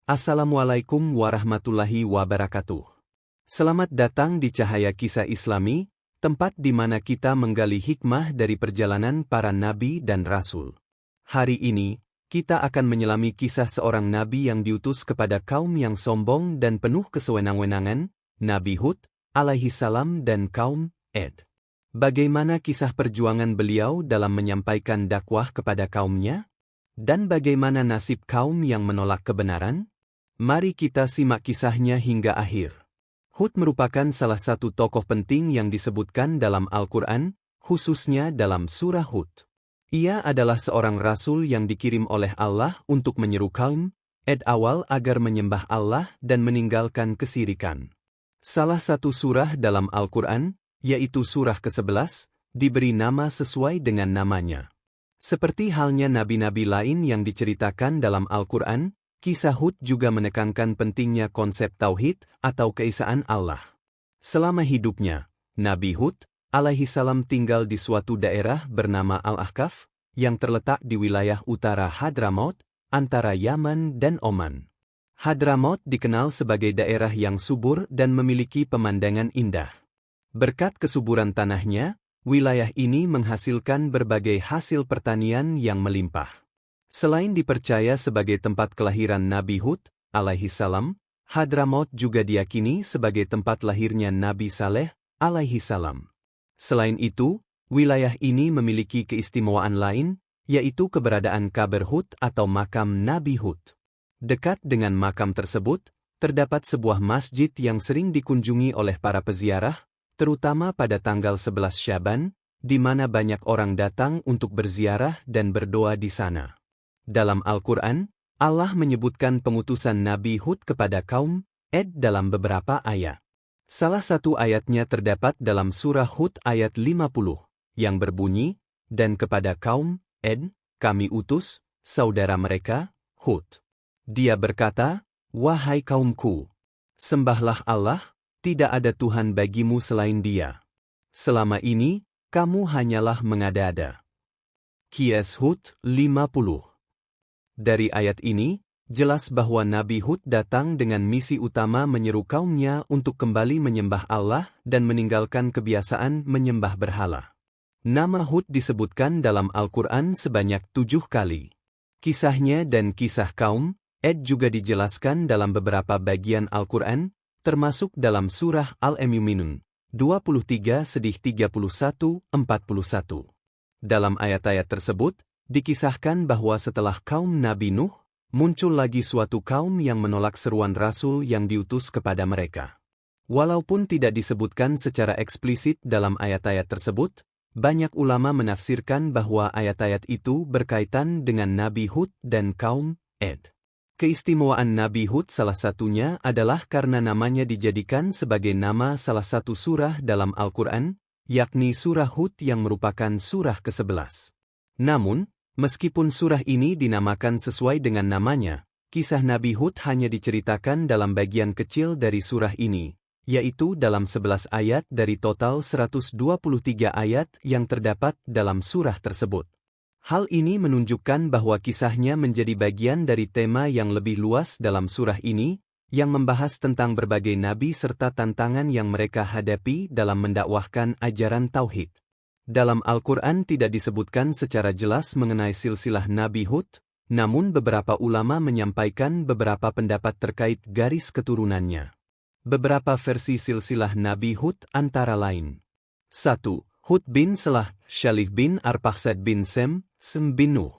Assalamualaikum warahmatullahi wabarakatuh. Selamat datang di Cahaya Kisah Islami, tempat di mana kita menggali hikmah dari perjalanan para nabi dan rasul. Hari ini, kita akan menyelami kisah seorang nabi yang diutus kepada kaum yang sombong dan penuh kesewenang-wenangan, Nabi Hud, alaihi salam dan kaum Ad. Bagaimana kisah perjuangan beliau dalam menyampaikan dakwah kepada kaumnya? Dan bagaimana nasib kaum yang menolak kebenaran? Mari kita simak kisahnya hingga akhir. Hud merupakan salah satu tokoh penting yang disebutkan dalam Al-Quran, khususnya dalam surah Hud. Ia adalah seorang rasul yang dikirim oleh Allah untuk menyeru kaum Ad awal agar menyembah Allah dan meninggalkan kesirikan. Salah satu surah dalam Al-Quran, yaitu surah ke-11, diberi nama sesuai dengan namanya. Seperti halnya nabi-nabi lain yang diceritakan dalam Al-Quran, kisah Hud juga menekankan pentingnya konsep tauhid atau keesaan Allah. Selama hidupnya, Nabi Hud, alaihi salam tinggal di suatu daerah bernama Al-Ahqaf, yang terletak di wilayah utara Hadramaut, antara Yaman dan Oman. Hadramaut dikenal sebagai daerah yang subur dan memiliki pemandangan indah. Berkat kesuburan tanahnya, wilayah ini menghasilkan berbagai hasil pertanian yang melimpah. Selain dipercaya sebagai tempat kelahiran Nabi Hud, alaihi salam, Hadramaut juga diyakini sebagai tempat lahirnya Nabi Saleh, alaihi salam. Selain itu, wilayah ini memiliki keistimewaan lain, yaitu keberadaan kabar Hud atau makam Nabi Hud. Dekat dengan makam tersebut, terdapat sebuah masjid yang sering dikunjungi oleh para peziarah, terutama pada tanggal 11 Syaban, di mana banyak orang datang untuk berziarah dan berdoa di sana. Dalam Al-Quran, Allah menyebutkan pengutusan Nabi Hud kepada kaum Ad dalam beberapa ayat. Salah satu ayatnya terdapat dalam surah Hud ayat 50, yang berbunyi, "Dan kepada kaum Ad, kami utus saudara mereka, Hud. Dia berkata, wahai kaumku, sembahlah Allah, tidak ada Tuhan bagimu selain Dia. Selama ini, kamu hanyalah mengada-ada." Qiyas Hud 50. Dari ayat ini, jelas bahwa Nabi Hud datang dengan misi utama menyeru kaumnya untuk kembali menyembah Allah dan meninggalkan kebiasaan menyembah berhala. Nama Hud disebutkan dalam Al-Quran sebanyak 7 kali. Kisahnya dan kisah kaum Ad juga dijelaskan dalam beberapa bagian Al-Quran, termasuk dalam surah Al-Mu'minun 23-31-41. Dalam ayat-ayat tersebut, dikisahkan bahwa setelah kaum Nabi Nuh, muncul lagi suatu kaum yang menolak seruan Rasul yang diutus kepada mereka. Walaupun tidak disebutkan secara eksplisit dalam ayat-ayat tersebut, banyak ulama menafsirkan bahwa ayat-ayat itu berkaitan dengan Nabi Hud dan kaum Ad. Keistimewaan Nabi Hud salah satunya adalah karena namanya dijadikan sebagai nama salah satu surah dalam Al-Quran, yakni surah Hud yang merupakan surah ke-11. Namun, meskipun surah ini dinamakan sesuai dengan namanya, kisah Nabi Hud hanya diceritakan dalam bagian kecil dari surah ini, yaitu dalam 11 ayat dari total 123 ayat yang terdapat dalam surah tersebut. Hal ini menunjukkan bahwa kisahnya menjadi bagian dari tema yang lebih luas dalam surah ini, yang membahas tentang berbagai nabi serta tantangan yang mereka hadapi dalam mendakwahkan ajaran tauhid. Dalam Al-Quran tidak disebutkan secara jelas mengenai silsilah Nabi Hud, namun beberapa ulama menyampaikan beberapa pendapat terkait garis keturunannya. Beberapa versi silsilah Nabi Hud antara lain: 1. Hud bin Salah, Shalih bin Arpakshad bin Sem bin Nuh.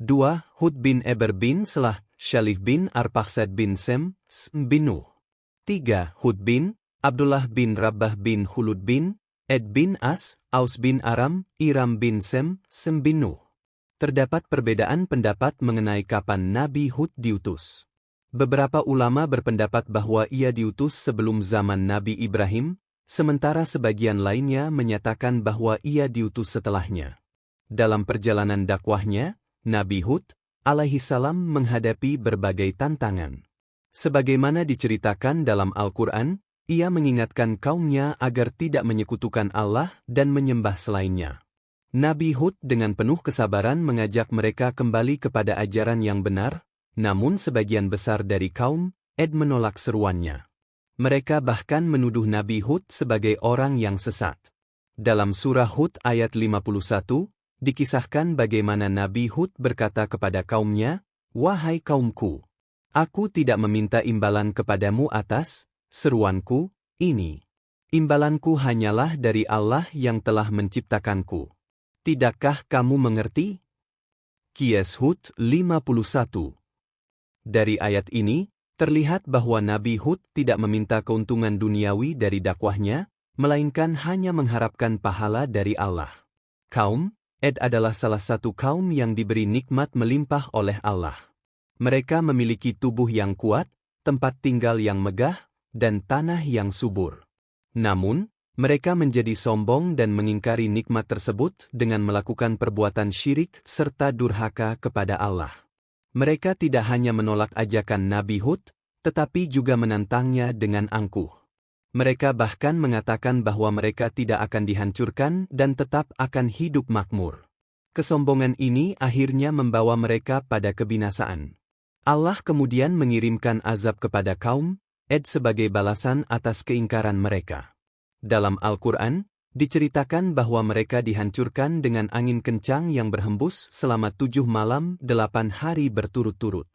2. Hud bin Eber bin Salah, Shalih bin Arpakshad bin Sem bin Nuh. 3. Hud bin Abdullah bin Rabbah bin Hulud bin Ed bin As, Aus bin Aram, Iram bin Sem bin Nuh. Terdapat perbedaan pendapat mengenai kapan Nabi Hud diutus. Beberapa ulama berpendapat bahwa ia diutus sebelum zaman Nabi Ibrahim, sementara sebagian lainnya menyatakan bahwa ia diutus setelahnya. Dalam perjalanan dakwahnya, Nabi Hud, alaihi salam menghadapi berbagai tantangan. Sebagaimana diceritakan dalam Al-Quran, ia mengingatkan kaumnya agar tidak menyekutukan Allah dan menyembah selainnya. Nabi Hud dengan penuh kesabaran mengajak mereka kembali kepada ajaran yang benar, Namun sebagian besar dari kaum Ad menolak seruannya. Mereka bahkan menuduh Nabi Hud sebagai orang yang sesat. Dalam surah Hud ayat 51, dikisahkan bagaimana Nabi Hud berkata kepada kaumnya, "Wahai kaumku, aku tidak meminta imbalan kepadamu atas seruanku ini. Imbalanku hanyalah dari Allah yang telah menciptakanku. Tidakkah kamu mengerti?" Qiyas Hud 51. Dari ayat ini, terlihat bahwa Nabi Hud tidak meminta keuntungan duniawi dari dakwahnya, melainkan hanya mengharapkan pahala dari Allah. Kaum Ad adalah salah satu kaum yang diberi nikmat melimpah oleh Allah. Mereka memiliki tubuh yang kuat, tempat tinggal yang megah, dan tanah yang subur. Namun, mereka menjadi sombong dan mengingkari nikmat tersebut dengan melakukan perbuatan syirik serta durhaka kepada Allah. Mereka tidak hanya menolak ajakan Nabi Hud, tetapi juga menantangnya dengan angkuh. Mereka bahkan mengatakan bahwa mereka tidak akan dihancurkan dan tetap akan hidup makmur. Kesombongan ini akhirnya membawa mereka pada kebinasaan. Allah kemudian mengirimkan azab kepada kaum Ad sebagai balasan atas keingkaran mereka. Dalam Al-Quran, diceritakan bahwa mereka dihancurkan dengan angin kencang yang berhembus selama 7 malam 8 hari berturut-turut.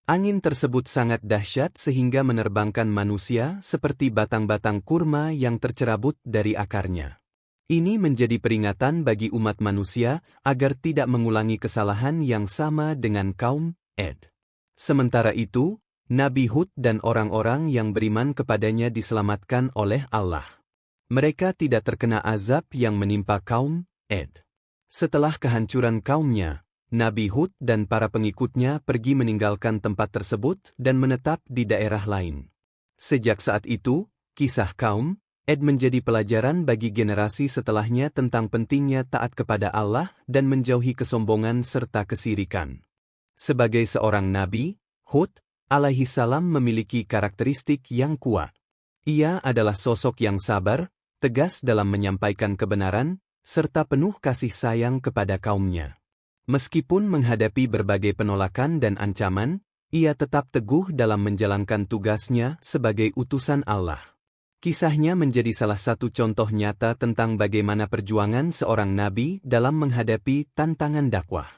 Angin tersebut sangat dahsyat sehingga menerbangkan manusia seperti batang-batang kurma yang tercerabut dari akarnya. Ini menjadi peringatan bagi umat manusia agar tidak mengulangi kesalahan yang sama dengan kaum Ad. Sementara itu, Nabi Hud dan orang-orang yang beriman kepadanya diselamatkan oleh Allah. Mereka tidak terkena azab yang menimpa kaum Ad. Setelah kehancuran kaumnya, Nabi Hud dan para pengikutnya pergi meninggalkan tempat tersebut dan menetap di daerah lain. Sejak saat itu, kisah kaum Ad menjadi pelajaran bagi generasi setelahnya tentang pentingnya taat kepada Allah dan menjauhi kesombongan serta kesirikan. Sebagai seorang nabi, Hud alaihi salam memiliki karakteristik yang kuat. Ia adalah sosok yang sabar, tegas dalam menyampaikan kebenaran, serta penuh kasih sayang kepada kaumnya. Meskipun menghadapi berbagai penolakan dan ancaman, ia tetap teguh dalam menjalankan tugasnya sebagai utusan Allah. Kisahnya menjadi salah satu contoh nyata tentang bagaimana perjuangan seorang nabi dalam menghadapi tantangan dakwah.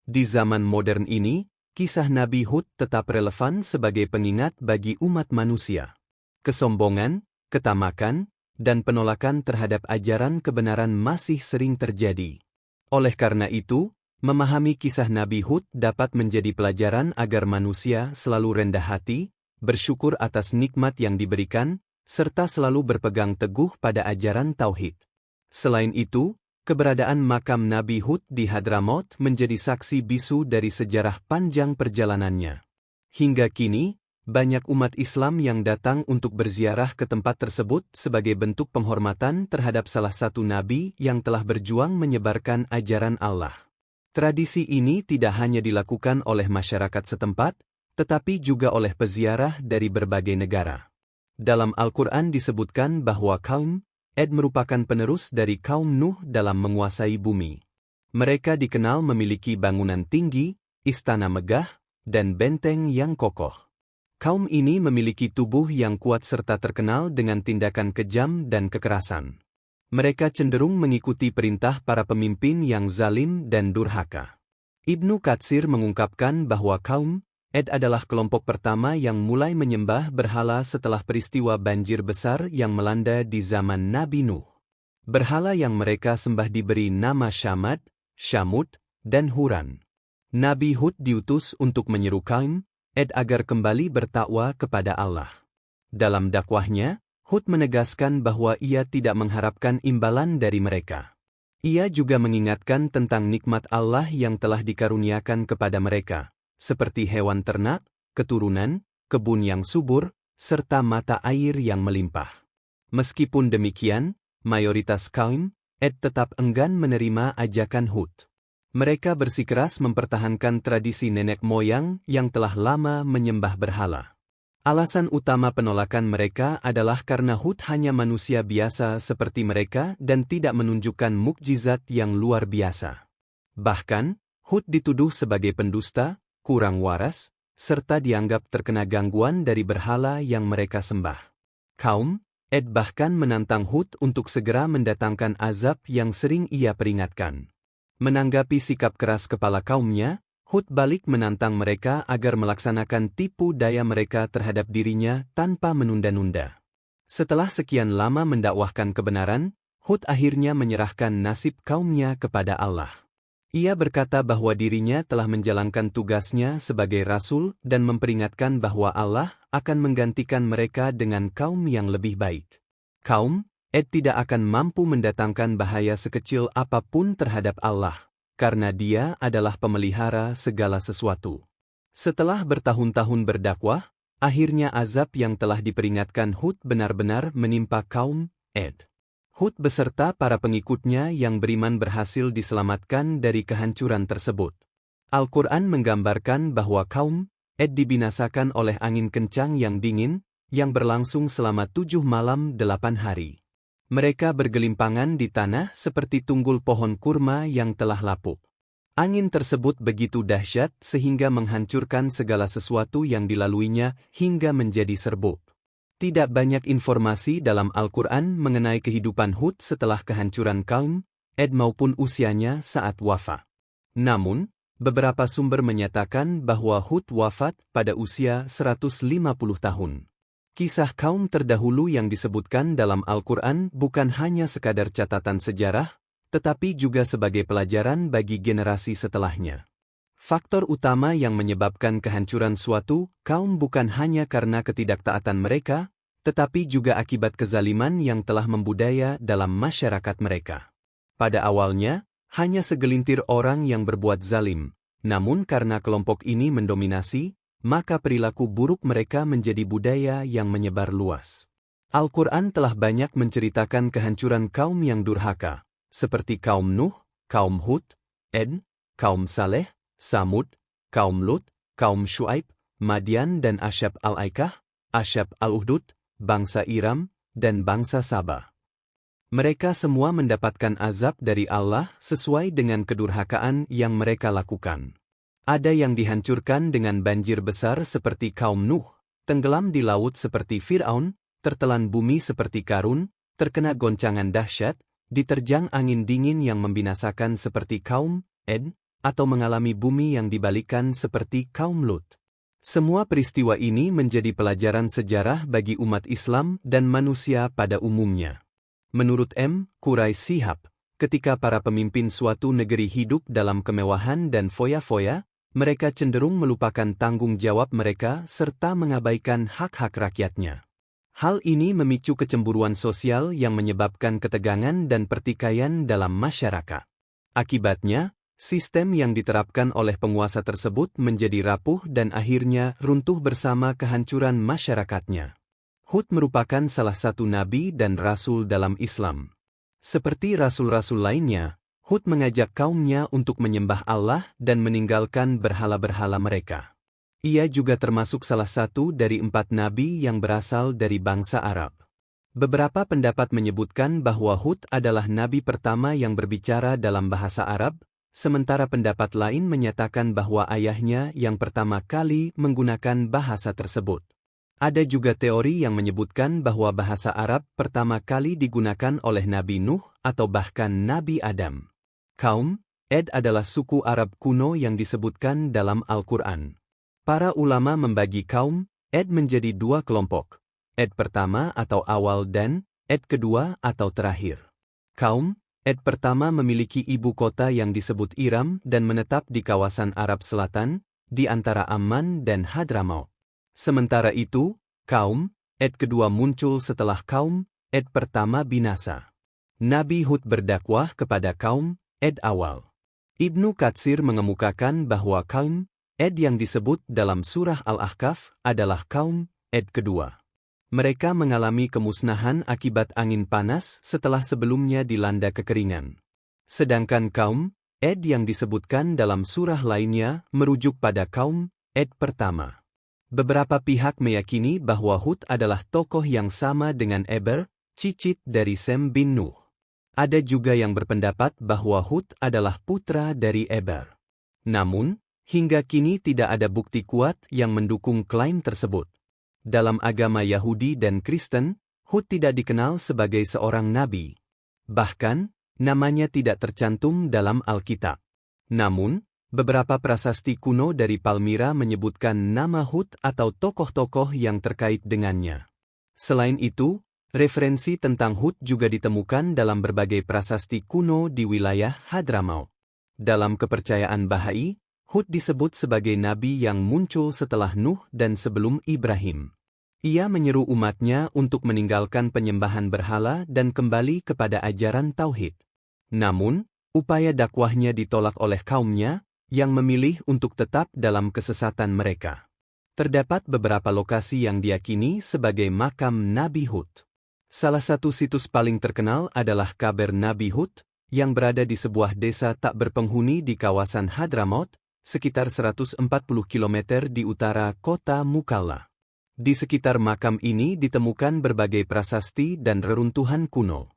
Di zaman modern ini, kisah Nabi Hud tetap relevan sebagai pengingat bagi umat manusia. Kesombongan, ketamakan, dan penolakan terhadap ajaran kebenaran masih sering terjadi. Oleh karena itu, memahami kisah Nabi Hud dapat menjadi pelajaran agar manusia selalu rendah hati, bersyukur atas nikmat yang diberikan, serta selalu berpegang teguh pada ajaran tauhid. Selain itu, keberadaan makam Nabi Hud di Hadramaut menjadi saksi bisu dari sejarah panjang perjalanannya. Hingga kini, banyak umat Islam yang datang untuk berziarah ke tempat tersebut sebagai bentuk penghormatan terhadap salah satu nabi yang telah berjuang menyebarkan ajaran Allah. Tradisi ini tidak hanya dilakukan oleh masyarakat setempat, tetapi juga oleh peziarah dari berbagai negara. Dalam Al-Quran disebutkan bahwa kaum Ad merupakan penerus dari kaum Nuh dalam menguasai bumi. Mereka dikenal memiliki bangunan tinggi, istana megah, dan benteng yang kokoh. Kaum ini memiliki tubuh yang kuat serta terkenal dengan tindakan kejam dan kekerasan. Mereka cenderung mengikuti perintah para pemimpin yang zalim dan durhaka. Ibnu Katsir mengungkapkan bahwa kaum Ad adalah kelompok pertama yang mulai menyembah berhala setelah peristiwa banjir besar yang melanda di zaman Nabi Nuh. Berhala yang mereka sembah diberi nama Syamad, Syamud, dan Huran. Nabi Hud diutus untuk menyeru kaum Ad agar kembali bertakwa kepada Allah. Dalam dakwahnya, Hud menegaskan bahwa ia tidak mengharapkan imbalan dari mereka. Ia juga mengingatkan tentang nikmat Allah yang telah dikaruniakan kepada mereka, seperti hewan ternak, keturunan, kebun yang subur, serta mata air yang melimpah. Meskipun demikian, mayoritas kaum Ad tetap enggan menerima ajakan Hud. Mereka bersikeras mempertahankan tradisi nenek moyang yang telah lama menyembah berhala. Alasan utama penolakan mereka adalah karena Hud hanya manusia biasa seperti mereka dan tidak menunjukkan mukjizat yang luar biasa. Bahkan, Hud dituduh sebagai pendusta, kurang waras, serta dianggap terkena gangguan dari berhala yang mereka sembah. Kaum Ed bahkan menantang Hud untuk segera mendatangkan azab yang sering ia peringatkan. Menanggapi sikap keras kepala kaumnya, Hud balik menantang mereka agar melaksanakan tipu daya mereka terhadap dirinya tanpa menunda-nunda. Setelah sekian lama mendakwahkan kebenaran, Hud akhirnya menyerahkan nasib kaumnya kepada Allah. Ia berkata bahwa dirinya telah menjalankan tugasnya sebagai rasul dan memperingatkan bahwa Allah akan menggantikan mereka dengan kaum yang lebih baik. Kaum Ed tidak akan mampu mendatangkan bahaya sekecil apapun terhadap Allah, karena Dia adalah pemelihara segala sesuatu. Setelah bertahun-tahun berdakwah, akhirnya azab yang telah diperingatkan Hud benar-benar menimpa kaum Ed. Hud beserta para pengikutnya yang beriman berhasil diselamatkan dari kehancuran tersebut. Al-Quran menggambarkan bahwa kaum Ed dibinasakan oleh angin kencang yang dingin, yang berlangsung selama 7 malam 8 hari. Mereka bergelimpangan di tanah seperti tunggul pohon kurma yang telah lapuk. Angin tersebut begitu dahsyat sehingga menghancurkan segala sesuatu yang dilaluinya hingga menjadi serbuk. Tidak banyak informasi dalam Al-Quran mengenai kehidupan Hud setelah kehancuran kaum Ed maupun usianya saat wafat. Namun, beberapa sumber menyatakan bahwa Hud wafat pada usia 150 tahun. Kisah kaum terdahulu yang disebutkan dalam Al-Quran bukan hanya sekadar catatan sejarah, tetapi juga sebagai pelajaran bagi generasi setelahnya. Faktor utama yang menyebabkan kehancuran suatu kaum bukan hanya karena ketidaktaatan mereka, tetapi juga akibat kezaliman yang telah membudaya dalam masyarakat mereka. Pada awalnya, hanya segelintir orang yang berbuat zalim, namun karena kelompok ini mendominasi, maka perilaku buruk mereka menjadi budaya yang menyebar luas. Al-Quran telah banyak menceritakan kehancuran kaum yang durhaka, seperti kaum Nuh, kaum Hud, Ed, kaum Saleh, Samud, kaum Lut, kaum Syuaib, Madian dan Asyab al-Aikah, Asyab al-Uhdud, bangsa Iram, dan bangsa Saba. Mereka semua mendapatkan azab dari Allah sesuai dengan kedurhakaan yang mereka lakukan. Ada yang dihancurkan dengan banjir besar seperti kaum Nuh, tenggelam di laut seperti Fir'aun, tertelan bumi seperti Karun, terkena goncangan dahsyat, diterjang angin dingin yang membinasakan seperti kaum Ed, atau mengalami bumi yang dibalikkan seperti kaum Lut. Semua peristiwa ini menjadi pelajaran sejarah bagi umat Islam dan manusia pada umumnya. Menurut M. Quraish Shihab, ketika para pemimpin suatu negeri hidup dalam kemewahan dan foya-foya, mereka cenderung melupakan tanggung jawab mereka serta mengabaikan hak-hak rakyatnya. Hal ini memicu kecemburuan sosial yang menyebabkan ketegangan dan pertikaian dalam masyarakat. Akibatnya, sistem yang diterapkan oleh penguasa tersebut menjadi rapuh dan akhirnya runtuh bersama kehancuran masyarakatnya. Hud merupakan salah satu nabi dan rasul dalam Islam. Seperti rasul-rasul lainnya, Hud mengajak kaumnya untuk menyembah Allah dan meninggalkan berhala-berhala mereka. Ia juga termasuk salah satu dari 4 nabi yang berasal dari bangsa Arab. Beberapa pendapat menyebutkan bahwa Hud adalah nabi pertama yang berbicara dalam bahasa Arab, sementara pendapat lain menyatakan bahwa ayahnya yang pertama kali menggunakan bahasa tersebut. Ada juga teori yang menyebutkan bahwa bahasa Arab pertama kali digunakan oleh Nabi Nuh atau bahkan Nabi Adam. Kaum Ed adalah suku Arab kuno yang disebutkan dalam Al-Quran. Para ulama membagi kaum Ed menjadi 2 kelompok, Ed pertama atau awal dan Ed kedua atau terakhir. Kaum Ed pertama memiliki ibu kota yang disebut Iram dan menetap di kawasan Arab Selatan, di antara Amman dan Hadramaut. Sementara itu, kaum Ed kedua muncul setelah kaum Ed pertama binasa. Nabi Hud berdakwah kepada kaum Ed awal. Ibnu Katsir mengemukakan bahwa kaum Ed yang disebut dalam surah Al-Ahqaf adalah kaum Ed kedua. Mereka mengalami kemusnahan akibat angin panas setelah sebelumnya dilanda kekeringan. Sedangkan kaum Ed yang disebutkan dalam surah lainnya merujuk pada kaum Ed pertama. Beberapa pihak meyakini bahwa Hud adalah tokoh yang sama dengan Eber, cicit dari Sem bin Nuh. Ada juga yang berpendapat bahwa Hud adalah putra dari Eber. Namun, Hingga kini tidak ada bukti kuat yang mendukung klaim tersebut. Dalam agama Yahudi dan Kristen, Hud tidak dikenal sebagai seorang nabi. Bahkan, namanya tidak tercantum dalam Alkitab. Namun, beberapa prasasti kuno dari Palmyra menyebutkan nama Hud atau tokoh-tokoh yang terkait dengannya. Selain itu, referensi tentang Hud juga ditemukan dalam berbagai prasasti kuno di wilayah Hadramaut. Dalam kepercayaan Bahai, Hud disebut sebagai nabi yang muncul setelah Nuh dan sebelum Ibrahim. Ia menyeru umatnya untuk meninggalkan penyembahan berhala dan kembali kepada ajaran tauhid. Namun, upaya dakwahnya ditolak oleh kaumnya, yang memilih untuk tetap dalam kesesatan mereka. Terdapat beberapa lokasi yang diyakini sebagai makam Nabi Hud. Salah satu situs paling terkenal adalah Kaber Nabi Hud, yang berada di sebuah desa tak berpenghuni di kawasan Hadramaut, sekitar 140 km di utara kota Mukalla. Di sekitar makam ini ditemukan berbagai prasasti dan reruntuhan kuno.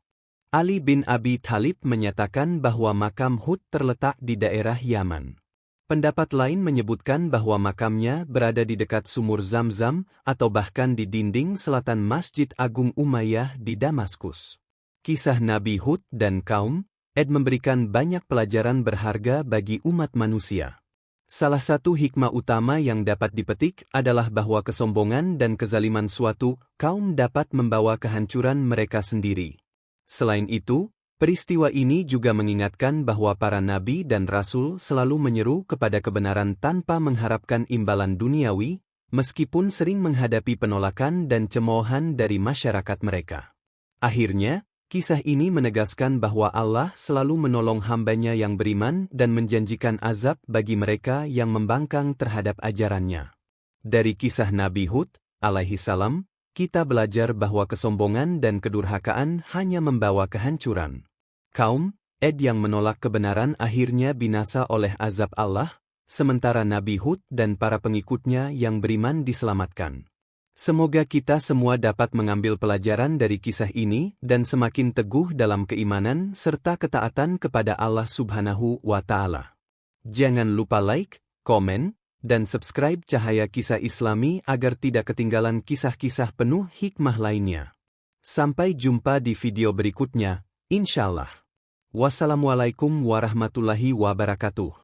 Ali bin Abi Thalib menyatakan bahwa makam Hud terletak di daerah Yaman. Pendapat lain menyebutkan bahwa makamnya berada di dekat sumur Zam-Zam atau bahkan di dinding selatan Masjid Agung Umayyah di Damaskus. Kisah Nabi Hud dan kaum Ad memberikan banyak pelajaran berharga bagi umat manusia. Salah satu hikmah utama yang dapat dipetik adalah bahwa kesombongan dan kezaliman suatu kaum dapat membawa kehancuran mereka sendiri. Selain itu, peristiwa ini juga mengingatkan bahwa para nabi dan rasul selalu menyeru kepada kebenaran tanpa mengharapkan imbalan duniawi, meskipun sering menghadapi penolakan dan cemoohan dari masyarakat mereka. Akhirnya, kisah ini menegaskan bahwa Allah selalu menolong hambanya yang beriman dan menjanjikan azab bagi mereka yang membangkang terhadap ajarannya. Dari kisah Nabi Hud, alaihi salam, kita belajar bahwa kesombongan dan kedurhakaan hanya membawa kehancuran. Kaum Ad yang menolak kebenaran akhirnya binasa oleh azab Allah, sementara Nabi Hud dan para pengikutnya yang beriman diselamatkan. Semoga kita semua dapat mengambil pelajaran dari kisah ini dan semakin teguh dalam keimanan serta ketaatan kepada Allah Subhanahu wa Ta'ala. Jangan lupa like, komen, dan subscribe Cahaya Kisah Islami agar tidak ketinggalan kisah-kisah penuh hikmah lainnya. Sampai jumpa di video berikutnya, insyaallah. Wassalamualaikum warahmatullahi wabarakatuh.